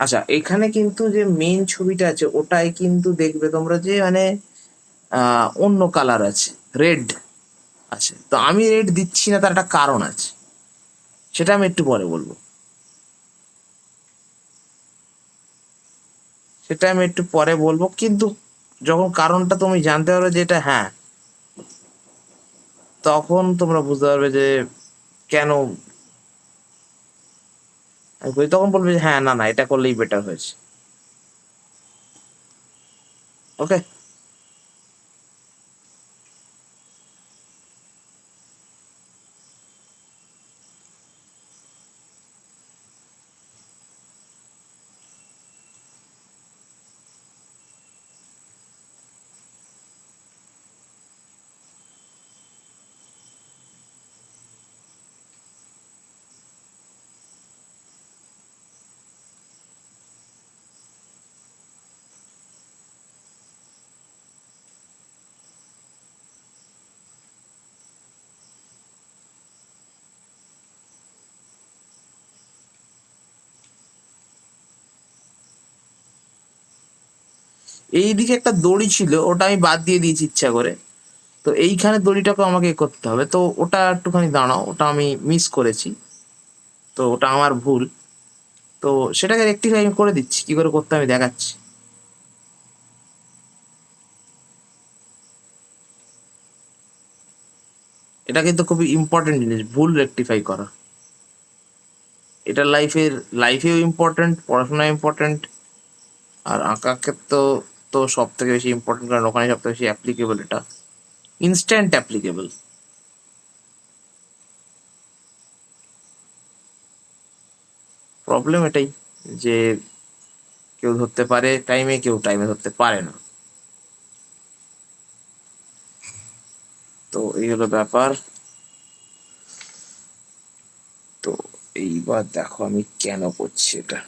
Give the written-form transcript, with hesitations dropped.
আচ্ছা, এখানে কিন্তু যে মেইন ছবিটা আছে ওটাই কিন্তু দেখবে তোমরা যে মানে অন্য কালার আছে, রেড আছে। তো আমি রেড দিচ্ছি না, তার একটা কারণ আছে, সেটা আমি একটু পরে বলবো। সেটা আমি একটু পরে বলবো, কিন্তু যখন কারণটা তুমি জানতে পারবে যে এটা হ্যাঁ, তখন তোমরা বুঝতে পারবে যে কেন আমি বলি, তখন বলবে যে হ্যাঁ, না না, এটা করলেই বেটার হয়েছে। ওকে। এইদিকে একটা দড়ি ছিল, ওটা আমি বাদ দিয়ে দিয়েছি ইচ্ছা করে। তো এইখানে দড়িটাকে আমাকে করতে হবে, তো ওটা একটুখানি দাঁড়াও, ওটা আমি মিস করেছি। তো ওটা আমার ভুল। তো সেটাকে রেকটিফাই আমি করে দিচ্ছি, কি করে করতে আমি দেখাচ্ছি। এটা কিন্তু খুবই ইম্পর্টেন্ট জিনিস, ভুল রেকটিফাই করা। এটা লাইফেও ইম্পর্টেন্ট, পড়াশোনায় ইম্পর্টেন্ট, আর আঁকাকে তো তো সব থেকে বেশি ইম্পর্টেন্ট, কারণ ওখানে সব থেকে বেশি অ্যাপ্লিকেবল, এটা ইনস্ট্যান্ট অ্যাপ্লিকেবল। প্রবলেম এটাই যে কেউ ধরতে পারে টাইমে, কেউ টাইমে ধরতে পারে না। তো এই হলো ব্যাপার। তো এইবার দেখো আমি কেন করছি এটা।